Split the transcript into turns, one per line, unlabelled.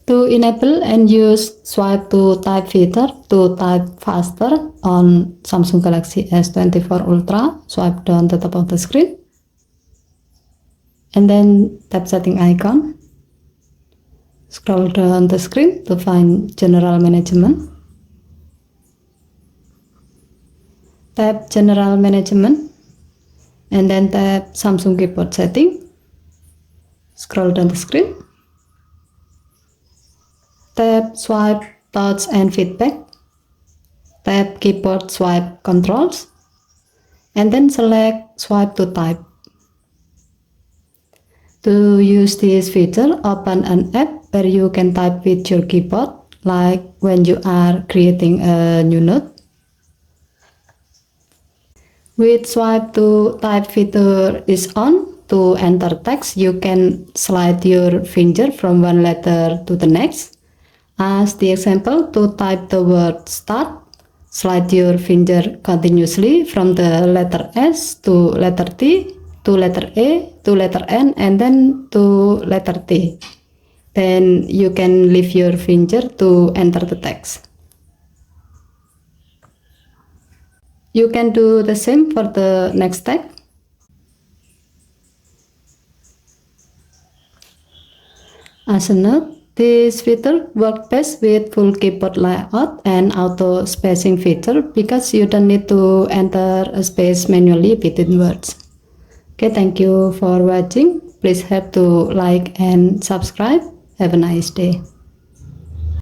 To enable and use swipe to type feature to type faster on Samsung Galaxy S24 Ultra, swipe down the top of the screen and then tap setting icon. Scroll down the screen to find general management. Tap general management and then tap Samsung keyboard setting. Scroll down the screen. Tap swipe, touch and feedback. Tap keyboard swipe controls and then select swipe to type. To use this feature, open an app where you can type with your keyboard, like when you are creating a new note. With swipe to type feature is on, to enter text, you can slide your finger from one letter to the next. As the example, to type the word start, slide your finger continuously from the letter S to letter T, to letter A, to letter N, and then to letter T. Then you can leave your finger to enter the text. You can do the same for the next step. As a note, this feature works best with full keyboard layout and auto spacing feature because you don't need to enter a space manually between words. Okay, thank you for watching. Please help to like and subscribe. Have a nice day.